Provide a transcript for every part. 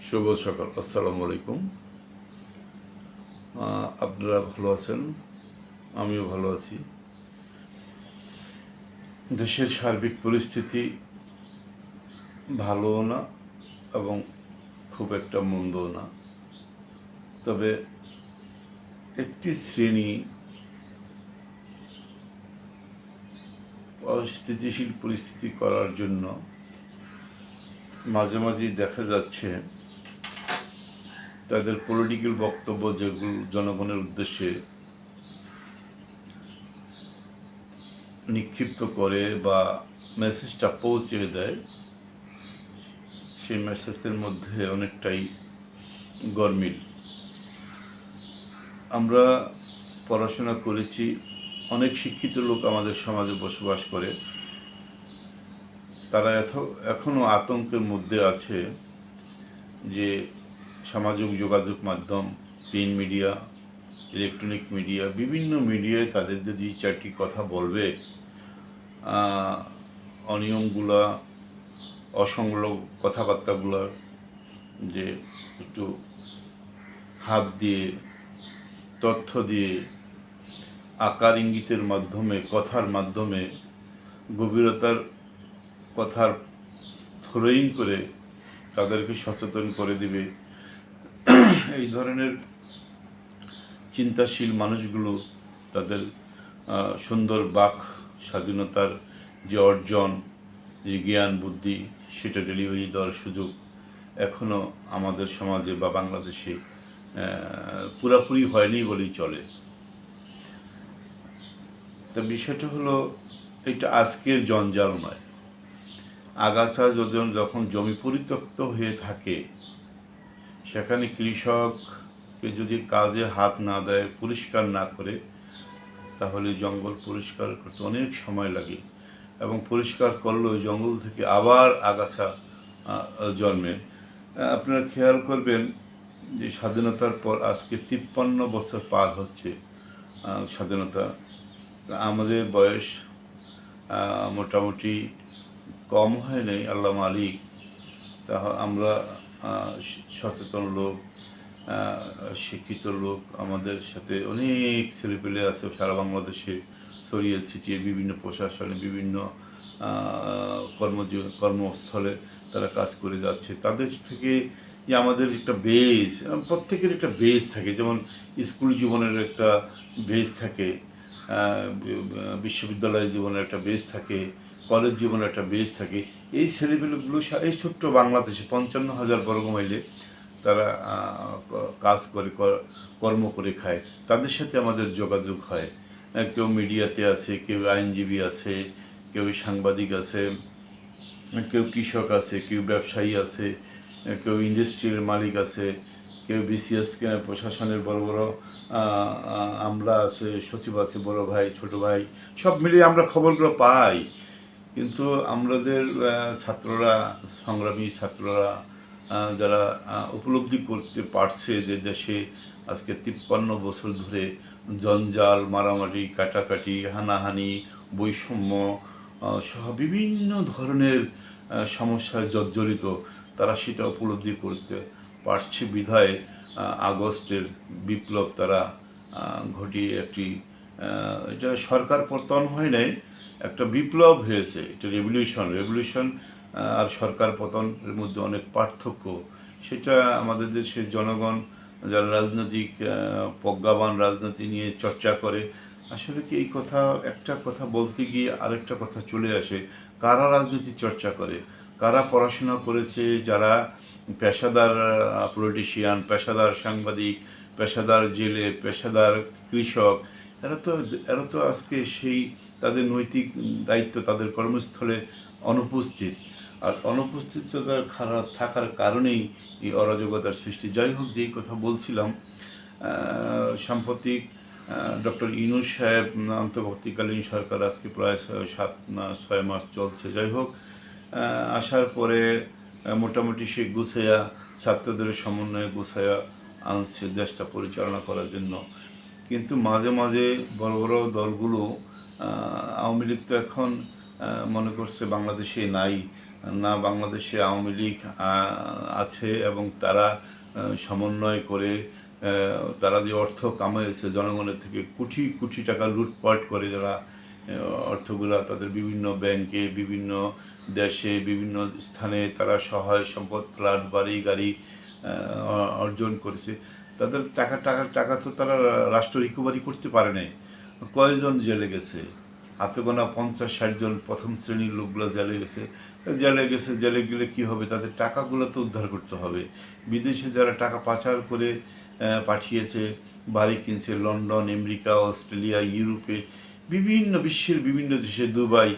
শুভ সকাল, আসসালামু আলাইকুম। আপনারা ভালো আছেন? আমিও ভালো আছি। দেশের সার্বিক পরিস্থিতি ভালোও না এবং খুব একটা মন্দও না। তবে একটি শ্রেণী অস্থিতিশীল পরিস্থিতি করার জন্য মাঝে মাঝেই দেখা যাচ্ছে তাদের পলিটিক্যাল বক্তব্য যেগুলো জনগণের উদ্দেশ্যে নিক্ষিপ্ত করে বা মেসেজটা পৌঁছে দেয়, সেই মেসেজের মধ্যে অনেকটাই গরমিল। আমরা পড়াশোনা করেছি, অনেক শিক্ষিত লোক আমাদের সমাজে বসবাস করে। তারা এখনও আতঙ্কের মধ্যে আছে যে সামাজিক যোগাযোগ মাধ্যম, প্রিন্ট মিডিয়া, ইলেকট্রনিক মিডিয়া, বিভিন্ন মিডিয়ায় তাদের যে দুই চারটি কথা বলবে, অনিয়মগুলা, অসংলগ্ন কথাবার্তাগুলো যে একটু হাত দিয়ে, তথ্য দিয়ে, আকার ইঙ্গিতের মাধ্যমে, কথার মাধ্যমে, গভীরতার কথার থ্রোয়িং করে তাদেরকে সচেতন করে দিবে। এই ধরনের চিন্তাশীল মানুষগুলো তাদের সুন্দর বাক স্বাধীনতার যে অর্জন, যে জ্ঞান বুদ্ধি, সেটা ডেলিভারি দেওয়ার সুযোগ এখনও আমাদের সমাজে বা বাংলাদেশে পুরাপুরি হয়নি বলেই চলে। তা বিষয়টা হলো, এটা আজকের জঞ্জাল নয়। আগাছা যখন জমি পরিত্যক্ত হয়ে থাকে, সেখানে কৃষককে যদি কাজে হাত না দেয়, পরিষ্কার না করে, তাহলে জঙ্গল পরিষ্কার করতে অনেক সময় লাগে এবং পরিষ্কার করলেও জঙ্গল থেকে আবার আগাছা জন্মে। আপনারা খেয়াল করবেন যে স্বাধীনতার পর আজকে 53 বছর পার হচ্ছে স্বাধীনতা। আমাদের বয়স মোটামুটি কম হয় নাই, আল্লাহ মালিক। তা আমরা সচেতন লোক, শিক্ষিত লোক, আমাদের সাথে অনেক ছেলেপেলে আছে সারা বাংলাদেশে ছড়িয়ে ছিটিয়ে, বিভিন্ন প্রশাসনে, বিভিন্ন কর্মস্থলে তারা কাজ করে যাচ্ছে। তাদের থেকে যে আমাদের একটা বেস, প্রত্যেকের একটা বেস থাকে, যেমন স্কুল জীবনের একটা বেস থাকে, বিশ্ববিদ্যালয় জীবনের একটা বেস থাকে, কলেজ জীবনের একটা বেস থাকে। এই ছেলেপেলেগুলো এই ছোট্ট বাংলাদেশে 55,000 বর্গমাইলে তারা কাজ করে, কর্ম করে খায়। তাদের সাথে আমাদের যোগাযোগ হয়। কেউ মিডিয়াতে আছে, কেউ আইনজীবী আছে, কেউ সাংবাদিক আছে, কেউ কৃষক আছে, কেউ ব্যবসায়ী আছে, কেউ ইন্ডাস্ট্রির মালিক আছে, কেউ বিসিএস প্রশাসনের বড় বড় আমলা আছে, সচিব আছে, বড় ভাই, ছোট ভাই, সব মিলিয়ে আমরা খবরগুলো পাই। কিন্তু আমাদের ছাত্ররা, সংগ্রামী ছাত্ররা, যারা উপলব্ধি করতে পারছে যে দেশে আজকে 53 বছর ধরে জঞ্জাল, মারামারি, কাটাকাটি, হানাহানি, বৈষম্য সহ বিভিন্ন ধরনের সমস্যায় জর্জরিত, তারা সেটা উপলব্ধি করতে পারছে বিধায় আগস্টের বিপ্লব তারা ঘটিয়ে একটি, এটা সরকার পতন হয় নাই, একটা বিপ্লব হয়েছে, এটা রেভলিউশন আর সরকার পতনের মধ্যে অনেক পার্থক্য। সেটা আমাদের দেশের জনগণ, যারা রাজনৈতিক প্রজ্ঞাবান, রাজনীতি নিয়ে চর্চা করে, আসলে কি এই কথা, একটা কথা বলতে গিয়ে আরেকটা কথা চলে আসে। কারা রাজনীতি চর্চা করে, কারা পড়াশোনা করেছে, যারা পেশাদার পলিটিশিয়ান, পেশাদার সাংবাদিক, পেশাদার জেলে, পেশাদার কৃষক, এরা তো আজকে সেই তাদের নৈতিক দায়িত্ব, তাদের কর্মস্থলে অনুপস্থিত। আর অনুপস্থিততার খারাপ থাকার কারণেই এই অরাজকতার সৃষ্টি। যাই হোক, যেই কথা বলছিলাম, সাম্প্রতিক ডক্টর ইউনূস সাহেব অন্তর্বর্তীকালীন সরকার আজকে প্রায় 6 মাস চলছে। যাই হোক, আসার পরে মোটামুটি সে গুছাইয়া, ছাত্রদের সমন্বয়ে গুছাইয়া আনছে দেশটা পরিচালনা করার জন্য। কিন্তু মাঝে মাঝে বড় বড় দলগুলো, আওয়ামী লীগ তো এখন মনে করছে বাংলাদেশে নাই, না বাংলাদেশে আওয়ামী লীগ আছে, এবং তারা সমন্বয় করে তারা যে অর্থ কামাইছে জনগণের থেকে কোটি কোটি টাকা লুটপাট করে, যারা অর্থগুলা তাদের বিভিন্ন ব্যাংকে, বিভিন্ন দেশে, বিভিন্ন স্থানে তারা সহায় সম্পদ, ফ্ল্যাট, বাড়ি, গাড়ি অর্জন করেছে। তাদের টাকা তো তারা রাষ্ট্র রিকভারি করতে পারে নাই। কয়জন জেলে গেছে? হাতে গোনা 50-60 জন প্রথম শ্রেণীর লোকগুলো জেলে গেলে কী হবে? তাদের টাকাগুলো তো উদ্ধার করতে হবে। বিদেশে যারা টাকা পাচার করে পাঠিয়েছে, বাড়ি কিনছে লন্ডন, আমেরিকা, অস্ট্রেলিয়া, ইউরোপে, বিশ্বের বিভিন্ন দেশে, দুবাই,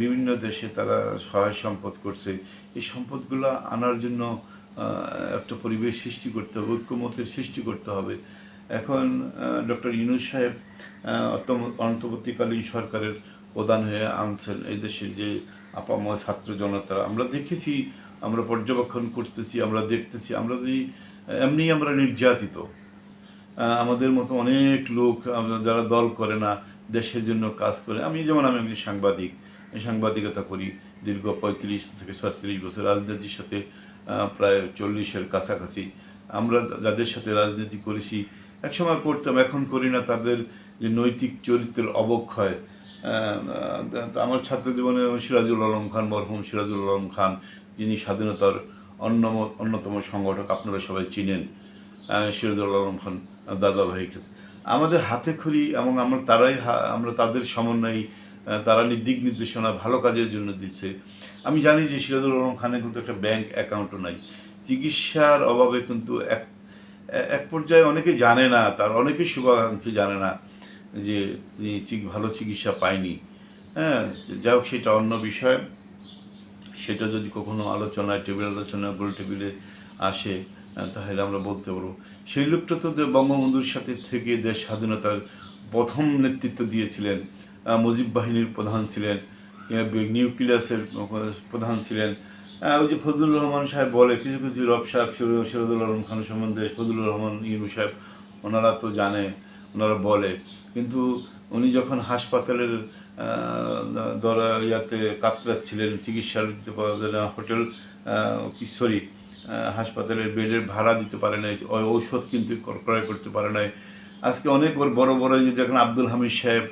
বিভিন্ন দেশে তারা সহায় সম্পদ করছে। এই সম্পদগুলো আনার জন্য একটা পরিবেশ সৃষ্টি করতে হবে, ঐক্যমতের সৃষ্টি করতে হবে। এখন ডক্টর ইউনূস সাহেব অন্তর্বর্তীকালীন সরকারের প্রধান হয়ে আনছেন এই দেশের যে আপাময় ছাত্র জনতা। আমরা দেখেছি, আমরা পর্যবেক্ষণ করতেছি, আমরা দেখতেছি, আমরা যদি আমরা নির্যাতিত। আমাদের মতো অনেক লোক যারা দল করে না, দেশের জন্য কাজ করে। আমি একজন সাংবাদিকতা করি দীর্ঘ 35 থেকে 36 বছর, রাজনীতির সাথে প্রায় 40-এর কাছাকাছি। আমরা যাদের সাথে রাজনীতি করেছি, একসময় করতাম, এখন করি না। তাদের যে নৈতিক চরিত্রের অবক্ষয়, আমার ছাত্র জীবনে সিরাজুল আলম খান, মরহুম সিরাজুল আলম খান, যিনি স্বাধীনতার অন্যতম সংগঠক, আপনারা সবাই চিনেন সিরাজুল আলম খান দাদাভাইকে। আমাদের হাতে খড়ি এবং আমরা তাদের সমন্বয়, তারা দিক নির্দেশনা ভালো কাজের জন্য দিচ্ছে। আমি জানি যে সিরাজুল আলম খানের কিন্তু একটা ব্যাংক অ্যাকাউন্টও নাই। চিকিৎসার অভাবে কিন্তু এক পর্যায়ে অনেকে জানে না, তার অনেকেই শুভাকাঙ্ক্ষী জানে না যে তিনি ভালো চিকিৎসা পায়নি। হ্যাঁ, যাই হোক, সেটা অন্য বিষয়। সেটা যদি কখনো গোল টেবিলে আসে, তাহলে আমরা বলতে পারবো সেই লোকটা তো বঙ্গবন্ধুর সাথে থেকে দেশ স্বাধীনতার প্রথম নেতৃত্ব দিয়েছিলেন, মুজিব বাহিনীর প্রধান ছিলেন, নিউক্লিয়াসের প্রধান ছিলেন। ওই যে ফজলুর রহমান সাহেব বলে, কিছু কিছু রব সাহেব সিরাজুল আলম খান সম্বন্ধে, ফজলুর রহমান ইউনূস সাহেব, ওনারা তো জানে, ওনারা বলে। কিন্তু উনি যখন হাসপাতালের কাতরাস ছিলেন, চিকিৎসা দিতে পারে না, হাসপাতালের বেডের ভাড়া দিতে পারে নাই, ঔষধ কিন্তু ক্রয় করতে পারে নাই। আজকে অনেক বড় বড় যে দেখেন আব্দুল হামিদ সাহেব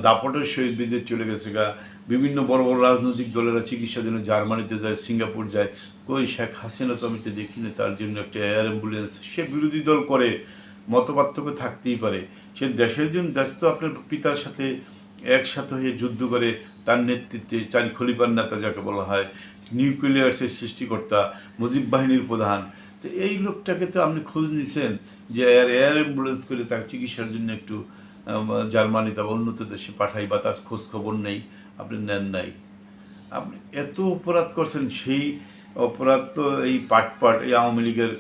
দাপটের সহিত বিদেশ চলে গেছে গা। বিভিন্ন বড় বড় রাজনৈতিক দলেরা চিকিৎসার জন্য জার্মানিতে যায়, সিঙ্গাপুর যায়। কই শেখ হাসিনা তো আমি তো দেখিনি তার জন্য একটা এয়ার অ্যাম্বুলেন্স। সে বিরোধী দল করে, মতপার্থক্য থাকতেই পারে। সে দেশের জন্য, দেশ তো আপনার পিতার সাথে একসাথে হয়ে যুদ্ধ করে, তার নেতৃত্বে চারি খলিফার নেতা যাকে বলা হয়, নিউক্লিয়ার্সের সৃষ্টিকর্তা, মুজিব বাহিনীর প্রধান। তো এই লোকটাকে তো আপনি খোঁজ নিছেন যে এয়ার অ্যাম্বুলেন্স করে তার চিকিৎসার জন্য একটু জার্মানিতে বা উন্নত দেশে পাঠাই, বা তার খোঁজ খবর নেই, আপনি নেন নাই। আপনি এত অপরাধ করছেন, সেই অপরাধ তো এই পাট এই আওয়ামী লীগের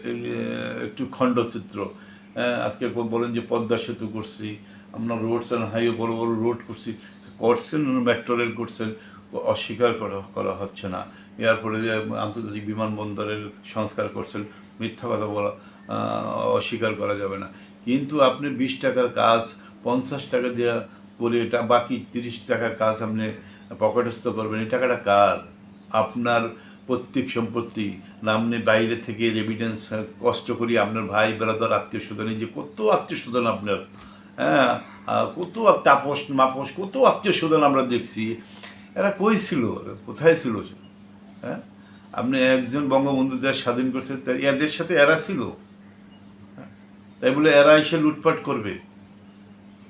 একটু খণ্ডচিত্র। আজকে বলেন যে পদ্মা সেতু করছি, আপনার রোডস অ্যান্ড হাইওয়ে বড় বড় রোড করছেন, মেট্রো রেল করছেন, অস্বীকার করা হচ্ছে না। এয়ারপোর্টে যে আন্তর্জাতিক বিমানবন্দরের সংস্কার করছেন, মিথ্যা কথা বলা অস্বীকার করা যাবে না। কিন্তু আপনি 20 টাকার কাজ 50 টাকা দেওয়া করে, এটা বাকি 30 টাকার কাজ আপনি পকেটস্থ করবেন। এই টাকাটা কার? আপনার প্রত্যেক সম্পত্তি না? আপনি বাইরে থেকে এভিডেন্স কষ্ট করি আপনার ভাই বেড়াদার আত্মীয় স্বজন, যে কত আত্মীয় স্বজন আপনার, হ্যাঁ, কত তাপস মাপস, কত আত্মীয় স্বজন আমরা দেখছি। এরা কই ছিল, কোথায় ছিল? হ্যাঁ, আপনি একজন বঙ্গবন্ধু দেশ স্বাধীন করছে, এদের সাথে এরা ছিল, তাই বলে এরা এসে লুটপাট করবে?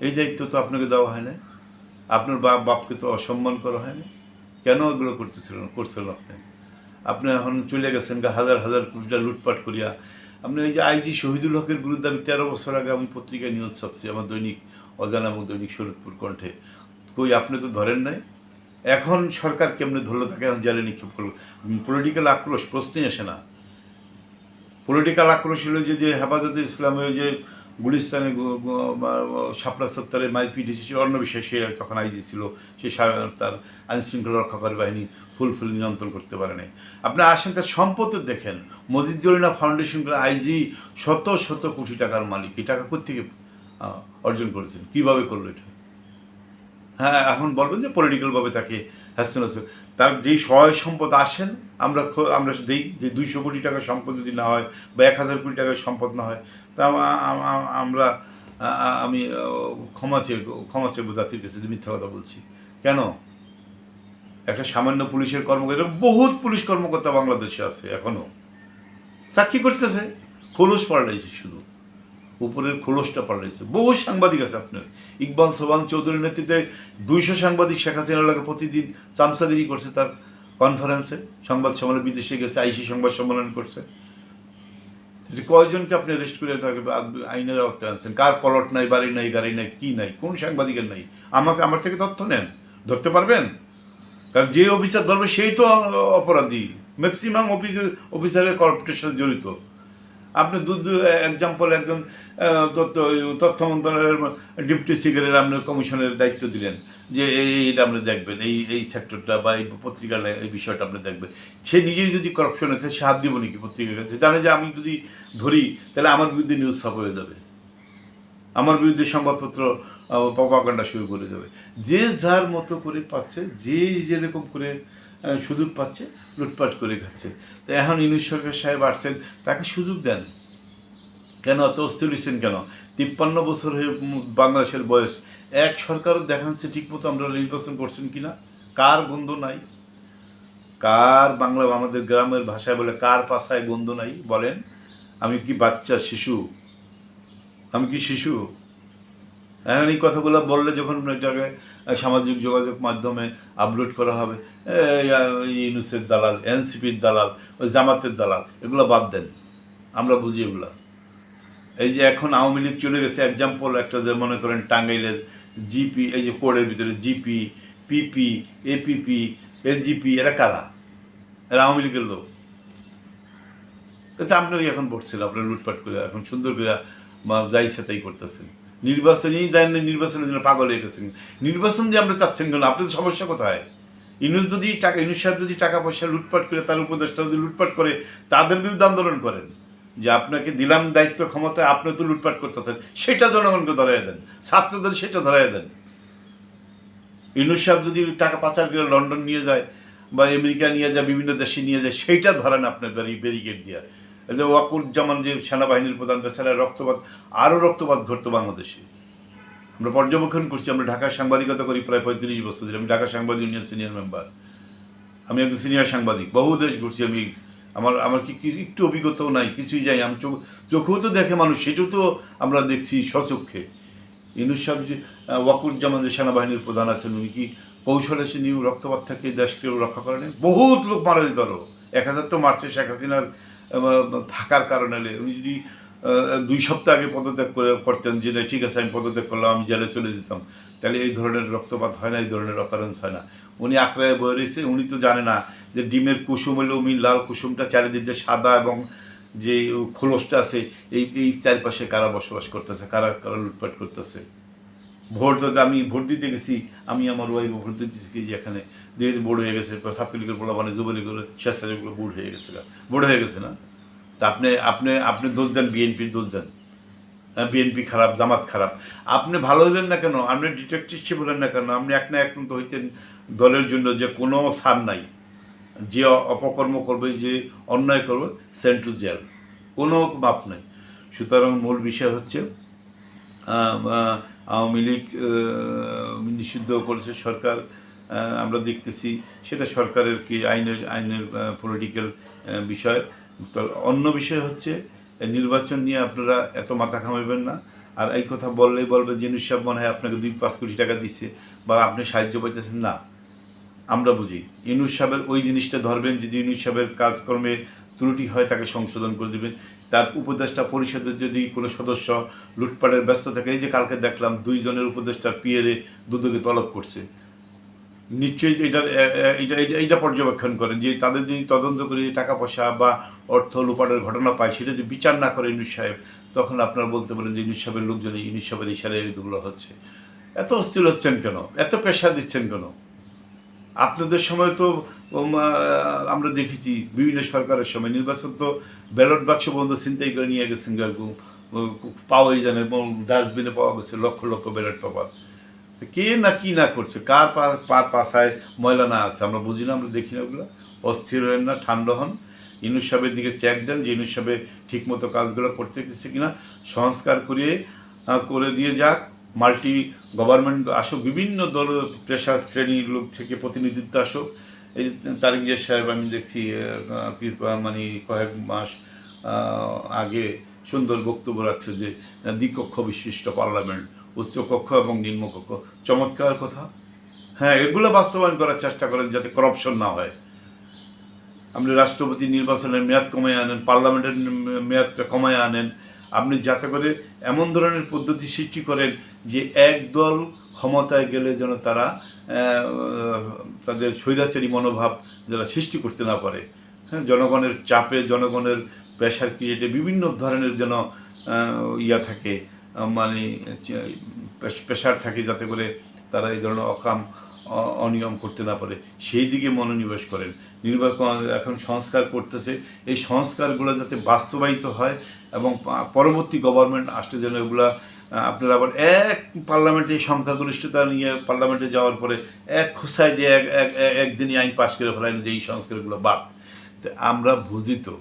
এই দায়িত্ব তো আপনাকে দেওয়া হয় না। আপনার বাপকে তো অসম্মান করা হয় না। কেন এগুলো করছিলেন আপনি এখন চলে গেছেন হাজার হাজার কোটি টাকা লুটপাট করিয়া। আপনি এই যে আইজি শহীদুল হকের বিরুদ্ধে আমি 13 বছর আগে আমি পত্রিকায় নিউজ ছাপছি, আমার দৈনিক অজানা এবং দৈনিক শরীয়তপুর কণ্ঠে। কই আপনি তো ধরেন নাই। এখন সরকার কেমনে ধরলো তাকে, এখন জেলে নিক্ষেপ করলো? পলিটিক্যাল আক্রোশ প্রশ্নই আসে না। পলিটিক্যাল আক্রোশ হলো যে হেফাজতে ইসলামের যে গুলিস্তানে শাপলা সত্তরের মাইপিট এসেছে, অন্য বিষয়ে সে তখন আইজি ছিল, সে তার আইনশৃঙ্খলা রক্ষাকারী বাহিনী ফুলফিল নিয়ন্ত্রণ করতে পারে নাই। আপনি আসেন তার সম্পদের দেখেন, মজিদ জরিনা ফাউন্ডেশন করে আইজি শত শত কোটি টাকার মালিক। এই টাকা কোত্থেকে অর্জন করেছেন, কীভাবে করলো এটা? হ্যাঁ, এখন বলবেন যে পলিটিক্যালভাবে তাকে হ্যাসেন তার যেই সহায় সম্পদ আসেন আমরা আমরা দিই যে 200 কোটি টাকার সম্পদ যদি না হয় বা 1000 কোটি টাকার সম্পদ না হয় তা আমরা আমি ক্ষমা চেয়ে জাতির কাছে যে মিথ্যা কথা বলছি কেন? একটা সামান্য পুলিশের কর্মকর্তা, বহুত পুলিশ কর্মকর্তা বাংলাদেশে আছে এখনো চাকরি করতেছে, খোলস পাল্টাইছে, শুধু উপরের খোলসটা পাল্টাইছে। বহু সাংবাদিক আছে আপনার, ইকবাল সোবান চৌধুরীর নেতৃত্বে 200 সাংবাদিক শেখ হাসিনার লাগে প্রতিদিন চামচাগিরি করছে তার কনফারেন্সে, সংবাদ সম্মেলনে, বিদেশে গেছে, আইসি সংবাদ সম্মেলন করছে। কয়জনকে আপনি রেস্ট করে আইনের আওতায় আনছেন? কার পলট নাই, বাড়ি নাই, গাড়ি নাই, কি নাই, কোন সাংবাদিকের নাই? আমার থেকে তথ্য নেন, ধরতে পারবেন? কারণ যে অফিসার ধরবে সেই তো অপরাধী। ম্যাক্সিমাম অফিসারের কর্পোরেটের সাথে জড়িত। আপনি এক্সাম্পল একজন তথ্য মন্ত্রণালয়ের ডিপুটি সেক্রেটারি আপনার কমিশনের দায়িত্ব দিলেন যে এইটা আপনি দেখবেন, এই সেক্টরটা বা এই পত্রিকার এই বিষয়টা আপনি দেখবেন। সে নিজেই যদি কারাপশন হয়েছে সে হাত দিব নাকি পত্রিকার কাছে? জানে যে আমি যদি ধরি তাহলে আমার বিরুদ্ধে নিউজ ছাপ হয়ে যাবে, আমার বিরুদ্ধে সংবাদপত্র প্রপাগান্ডা শুরু করে যাবে। যে যার মতো করে পাচ্ছে, যে যেরকম করে সুযোগ পাচ্ছে লুটপাট করে খাচ্ছে। তো এখন ইউনূস সরকার সাহেব আসছেন, তাকে সুযোগ দেন। কেন এত অস্থির হচ্ছেন কেন? 53 বছর হয়ে বাংলাদেশের বয়স, এক সরকারও দেখাচ্ছে ঠিকমতো আমরা নির্বাচন করছেন কিনা? কার গন্ধ নাই? কার বাংলা, আমাদের গ্রামের ভাষায় বলে কার পাছায় গন্ধ নাই বলেন? আমি কি বাচ্চা, শিশু? আমি কি শিশু? এখন এই কথাগুলো বললে যখন জায়গায় সামাজিক যোগাযোগ মাধ্যমে আপলোড করা হবে, ইউনূসের দালাল, এনসিপির দালাল, ওই জামাতের দালাল, এগুলো বাদ দেন, আমরা বুঝি এগুলা। এই যে এখন আওয়ামী লীগ চলে গেছে, এক্সাম্পল একটা যে মনে করেন টাঙ্গাইলের জিপি, এই যে কোডের ভিতরে জিপি, পিপি, এপিপি, এজিপি, এরা কারা? এরা আওয়ামী লীগের লোক। এটা আপনারই এখন পড়ছিল, আপনার লুটপাট করে এখন সুন্দর করে যা ইচ্ছা তাই করতেছেন। নির্বাচনেই দেন, নির্বাচনের জন্য পাগল হয়ে গেছেন। নির্বাচন দিয়ে আমরা চাচ্ছেন কেন? আপনাদের সমস্যা কোথায়? ইউনূস সাহেব যদি টাকা পয়সা লুটপাট করে, তার উপদেষ্টা যদি লুটপাট করে, তাদের বিরুদ্ধে আন্দোলন করেন যে আপনাকে দিলাম দায়িত্ব, ক্ষমতায়, আপনি তো লুটপাট করতেছেন, সেটা জনগণকে ধরাই দেন, ছাত্রদের সেটা ধরাই দেন। ইউনূস সাহেব যদি টাকা পাচার করে লন্ডন নিয়ে যায় বা আমেরিকা নিয়ে যায়, বিভিন্ন দেশে নিয়ে যায়, সেইটা ধরেন আপনার ব্যারিকেড দিয়ে। যে ওয়াকুরুজ্জামান যে সেনাবাহিনীর প্রধান, বেচারা রক্তপাত, আরও রক্তপাত ঘটতো বাংলাদেশে। আমরা পর্যবেক্ষণ করছি, আমরা ঢাকায় সাংবাদিকতা করি প্রায় 35 বছর ধরে। আমি ঢাকা সাংবাদিক ইউনিয়ন সিনিয়র মেম্বার, আমি একজন সিনিয়র সাংবাদিক, বহু দেশ ঘুরছি আমি। আমার কি একটু অভিজ্ঞতাও নাই, কিছুই যাই, আমি চোখেও তো দেখে মানুষ, সেটাও তো আমরা দেখছি স্বচক্ষে। ইউনূস সাহেব যে ওয়াকুরুজ্জামান যে সেনাবাহিনীর প্রধান আছেন, উনি কি কৌশলে সে রক্তপাত থেকে দেশকে রক্ষা করেন? বহুত লোক মারা যেত, আরও 1000 তো মারছে শেখ হাসিনার থাকার কারণে। উনি যদি 2 সপ্তাহ আগে পদত্যাগ করতেন যে না ঠিক আছে আমি পদত্যাগ করলাম, আমি জেলে চলে যেতাম, তাহলে এই ধরনের রক্তপাত হয় না, এই ধরনের অকারেন্স হয় না। উনি আঁকড়ায় বয়ে রয়েছে, উনি তো জানে না যে ডিমের কুসুম হলে উনি লাল কুসুমটা চারিদিক যে সাদা এবং যে খোলসটা আছে, এই চারপাশে কারা বসবাস করতেছে, কারা কারা লুটপাট করতেছে। আমি ভোট দিতে গেছি, আমি আমার ওয়াইফ ভোট দিতে গেছি, এখানে দেখে বোর্ড হয়ে গেছে, ছাত্রলীগের পোলা মানে যুবলীগের স্বেচ্ছাসেবীগুলো বোর্ড হয়ে গেছে, বোর্ড হয়ে গেছে না? তা আপনি দোষ দেন, বিএনপির দোষ দেন, বিএনপি খারাপ, জামাত খারাপ। আপনি ভালো হলেন না কেন? আপনি ডিটেকটিভশিপ হলেন না কেন? আপনি এক না এক তো হইতেন দলের জন্য, যে কোনো ছাড় নাই, যে অপকর্ম করবে, যে অন্যায় করবে, সেন্ট টু জেল, কোনো মাপ নেই। সুতরাং মূল বিষয় হচ্ছে আওয়ামী লীগ নিষিদ্ধ করেছে সরকার, আমরা দেখতেছি, সেটা সরকারের কি আইনের পলিটিক্যাল বিষয়। তো অন্য বিষয় হচ্ছে নির্বাচন নিয়ে আপনারা এত মাথা ঘামাবেন না। আর এই কথা বললেই বলবে যে ইউনূস সাহেব মনে হয় আপনাকে 2-5 কোটি টাকা দিচ্ছে বা আপনি সাহায্য পাইতেছেন না। আমরা বুঝি ইউনূস সাহেবের ওই জিনিসটা ধরবেন, যদি ইউনূস সাহেবের কাজকর্মে ত্রুটি হয় তাকে সংশোধন করে দেবেন। তার উপদেষ্টা পরিষদের যদি কোনো সদস্য লুটপাটের ব্যস্ত থাকে, এই যে কালকে দেখলাম 2 জনের উপদেষ্টার পিএরে দুদকে তলব করছে, নিশ্চয়ই এইটা পর্যবেক্ষণ করেন যে তাদের যদি তদন্ত করে টাকা পয়সা বা অর্থ লুপাটের ঘটনা পায়, সেটা যদি বিচার না করে ইউনূস সাহেব, তখন আপনারা বলতে পারেন যে ইউনূস সাহেবের লোকজন, ইউনূস সাহেবের ইশারায় এগুলো হচ্ছে। এত অস্থির হচ্ছেন কেন? এত পেশা দিচ্ছেন কেন? আপনাদের সময় তো আমরা দেখেছি বিভিন্ন সরকারের সময় নির্বাচন তো ব্যালট বাক্স বন্ধ ছিনতাই করে নিয়ে গেছেন, পাওয়াই জানে, ডাস্টবিনে পাওয়া গেছে লক্ষ লক্ষ ব্যালট পেপার। তো কে না কি না করছে, কার পার পাশায় ময়লা না আছে আমরা বুঝি না, আমরা দেখি না ওগুলো। অস্থির হন না, ঠান্ডা হন, ইউনূস সাহেবের দিকে চেক দেন যে ইউনূস সাহেব ঠিকমতো কাজগুলো করতে গেছে কিনা, সংস্কার করে দিয়ে যাক, মাল্টি গভর্নমেন্ট আসুক, বিভিন্ন দল পেশার শ্রেণীর লোক থেকে প্রতিনিধিত্ব আসুক। এই তারিক জিয়া সাহেব আমি দেখছি মানে কয়েক মাস আগে সুন্দর বক্তব্য রাখছে যে দ্বিকক্ষ বিশিষ্ট পার্লামেন্ট, উচ্চকক্ষ এবং নিম্নকক্ষ, চমৎকার কথা। হ্যাঁ, এগুলো বাস্তবায়ন করার চেষ্টা করেন যাতে করাপশন না হয়। আপনি রাষ্ট্রপতি নির্বাচনের মেয়াদ কমায় আনেন, পার্লামেন্টের মেয়াদটা কমায় আনেন, আপনি যাতে করে এমন ধরনের পদ্ধতি সৃষ্টি করেন যে একদল ক্ষমতায় গেলে যেন তারা তাদের স্বৈরাচারী মনোভাব যারা সৃষ্টি করতে না পারে। হ্যাঁ, জনগণের চাপে, জনগণের প্রেশার ক্রিয়েটে বিভিন্ন ধরনের যেন ইয়া থাকে, মানে প্রেশার থাকে, যাতে করে তারা এই ধরনের অনিয়ম করতে না পারে, সেই দিকে মনোনিবেশ করেন। নির্বাচন এখন সংস্কার করতেছে, এই সংস্কারগুলো যাতে বাস্তবায়িত হয় এবং পরবর্তী গভর্নমেন্ট আসলে যেন এগুলা আপনারা আবার এক পার্লামেন্টে সংখ্যাগরিষ্ঠতা নিয়ে পার্লামেন্টে যাওয়ার পরে এক খোসায় দিয়ে একদিনই আইন পাশ করে ফেলেন যে এই সংস্কারগুলো বাদ। তো আমরা বুঝি তো,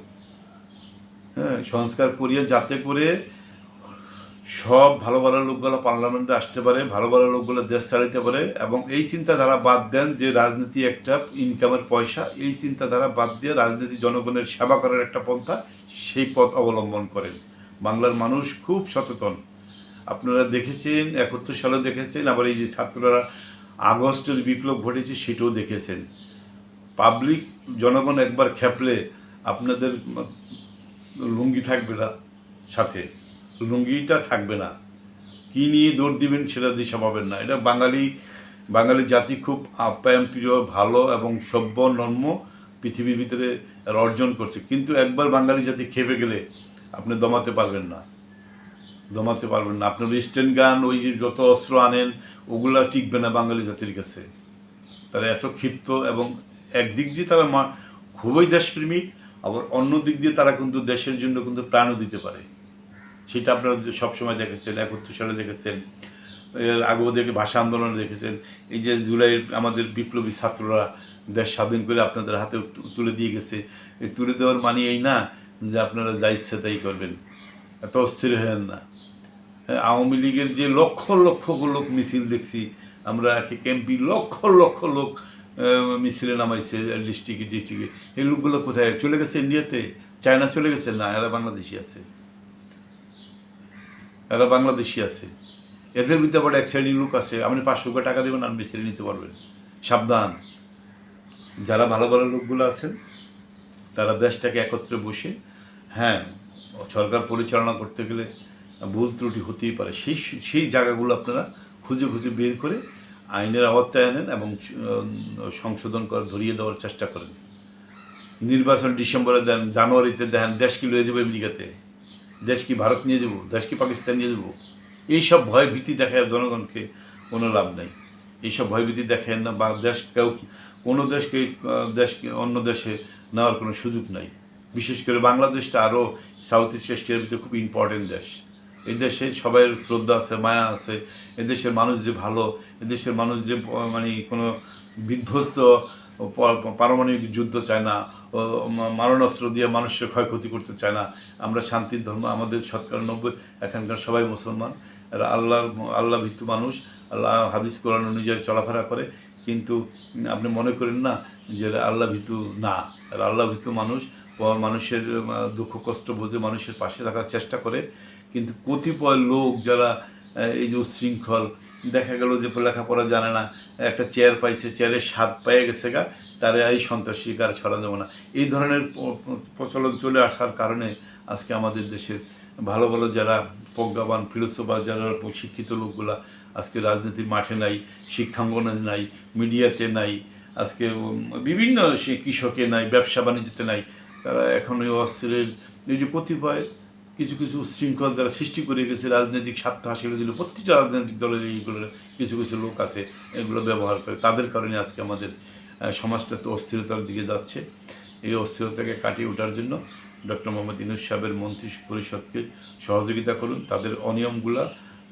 হ্যাঁ, সংস্কার করিয়ে যাতে করে সব ভালো ভালো লোকগুলো পার্লামেন্টে আসতে পারে, ভালো ভালো লোকগুলো দেশ চালাতে পারে, এবং এই চিন্তাধারা বাদ দেন যে রাজনীতি একটা ইনকামের পয়সা, এই চিন্তাধারা বাদ দিয়ে রাজনীতি জনগণের সেবা করার একটা পন্থা, সেই পথ অবলম্বন করেন। বাংলার মানুষ খুব সচেতন, আপনারা দেখেছেন 71 সালে দেখেছেন, আবার এই যে ছাত্ররা আগস্টের বিপ্লব ঘটেছে সেটাও দেখেছেন। পাবলিক জনগণ একবার খেপলে আপনাদের লুঙ্গি থাকবে না, সাথে লুঙ্গিটা থাকবে না, কী নিয়ে দৌড় দিবেন সেটা দিশা পাবেন না। এটা বাঙালি জাতি খুব আপ্যায়ন প্রিয়, ভালো এবং সভ্য নর্ম পৃথিবীর ভিতরে অর্জন করছে, কিন্তু একবার বাঙালি জাতি খেপে গেলে আপনি দমাতে পারবেন না। আপনার স্টেন গান, ওই যে যত অস্ত্র আনেন ওগুলা টিকবে না বাঙালি জাতির কাছে। তারা এত ক্ষিপ্ত, এবং একদিক দিয়ে তারা খুবই দেশপ্রেমিক, আবার অন্য দিক দিয়ে তারা কিন্তু দেশের জন্য কিন্তু প্রাণও দিতে পারে। সেটা আপনারা সবসময় দেখেছেন, 71 সালে দেখেছেন, এর আগেও ভাষা আন্দোলনে দেখেছেন। এই যে জুলাইয়ের আমাদের বিপ্লবী ছাত্ররা দেশ স্বাধীন করে আপনাদের হাতে তুলে দিয়ে গেছে, এই তুলে দেওয়ার মানে এই না যে আপনারা যা ইচ্ছে তাই করবেন, এত অস্থির হেন না। আওয়ামী লীগের যে লক্ষ লক্ষ লোক মিছিল দেখছি আমরা, ক্যাম্পি লক্ষ লক্ষ লোক মিছিলে নামাইছে ডিস্ট্রিক্টে, এই লোকগুলো কোথায় চলে গেছে? ইন্ডিয়াতে, চায়না চলে গেছে? না, এরা বাংলাদেশি আছে। এদের ভিতরে আবার এক শ্রেণীর লোক আছে, আপনি 500 টাকা দেবেন আর মিছিলে নিতে পারবেন। সাবধান, যারা ভালো ভালো লোকগুলো আছেন তারা দেশটাকে একত্রে বসে, হ্যাঁ, সরকার পরিচালনা করতে গেলে ভুল ত্রুটি হতেই পারে, সেই জায়গাগুলো আপনারা খুঁজে বের করে আইনের আওতায় আনেন এবং সংশোধন করে ধরিয়ে দেওয়ার চেষ্টা করেন। নির্বাচন ডিসেম্বরে দেন, জানুয়ারিতে দেন, দেশ কি লয়ে যাবো আমেরিকাতে, দেশ কি ভারত নিয়ে যাবো, দেশ কি পাকিস্তান নিয়ে যাবো, এইসব ভয় ভীতি দেখায় জনগণকে কোনো লাভ নেই। এইসব ভয়ভীতি দেখেন না, বা কোনো দেশকে অন্য দেশে নেওয়ার কোনো সুযোগ নাই। বিশেষ করে বাংলাদেশটা আরও সাউথ ইস্ট এশিয়ার ভিতরে খুব ইম্পর্টেন্ট দেশ। এই দেশে সবাই শ্রদ্ধা আছে, মায়া আছে, এদেশের মানুষ যে ভালো, এদেশের মানুষ যে মানে কোনো বিধ্বস্ত পারমাণবিক যুদ্ধ চায় না, মারণাস্ত্র দিয়ে মানুষের ক্ষয়ক্ষতি করতে চায় না। আমরা শান্তির ধর্ম, আমাদের 90% এখানকার সবাই মুসলমান, এরা আল্লাহ ভীতু মানুষ, আল্লাহ হাদিস কোরআন অনুযায়ী চলাফেরা করে। কিন্তু আপনি মনে করেন না যে আল্লাহ ভীতু না, এরা আল্লাহ ভীতু মানুষ, মানুষের দুঃখ কষ্ট বোঝে, মানুষের পাশে থাকার চেষ্টা করে। কিন্তু কতিপয় লোক যারা এই যে উচ্ছৃঙ্খল, দেখা গেল যে লেখাপড়া জানে না, একটা চেয়ার পাইছে, চেয়ারের স্বাদ পেয়ে গেছে গা, তারা এই সন্ত্রাসী কার ছড়া যাবে না, এই ধরনের প্রচলন চলে আসার কারণে আজকে আমাদের দেশের ভালো ভালো যারা প্রজ্ঞাবান ফিলোসফার, যারা শিক্ষিত লোকগুলা আজকে রাজনীতির মাঠে নাই, শিক্ষাঙ্গনে নাই, মিডিয়াতে নাই, আজকে বিভিন্ন কৃষকে নাই, ব্যবসা বাণিজ্যতে নাই। তারা এখন ওই অস্ত্রের এই যে কতিপয় কিছু উশৃঙ্খল যারা সৃষ্টি করে গেছে রাজনৈতিক স্বার্থ হাসিলের জন্য, প্রত্যেকটা রাজনৈতিক দলের এইগুলোর কিছু লোক আছে এগুলো ব্যবহার করে। তাদের কারণে আজকে আমাদের সমাজটা তো অস্থিরতার দিকে যাচ্ছে। এই অস্থিরতাকে কাটিয়ে ওঠার জন্য ডক্টর মোহাম্মদ ইউনূস সাহেবের মন্ত্রী পরিষদকে সহযোগিতা করুন, তাদের অনিয়মগুলা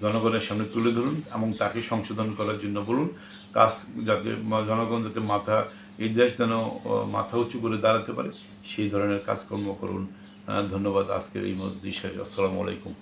জনগণের সামনে তুলে ধরুন এবং তাকে সংশোধন করার জন্য বলুন। কাজ যাতে জনগণ যাতে এই দেশ যেন মাথা উঁচু করে দাঁড়াতে পারে সেই ধরনের কাজকর্ম করুন। ধন্যবাদ। আজকের এই মধ্যে আসসালামু আলাইকুম।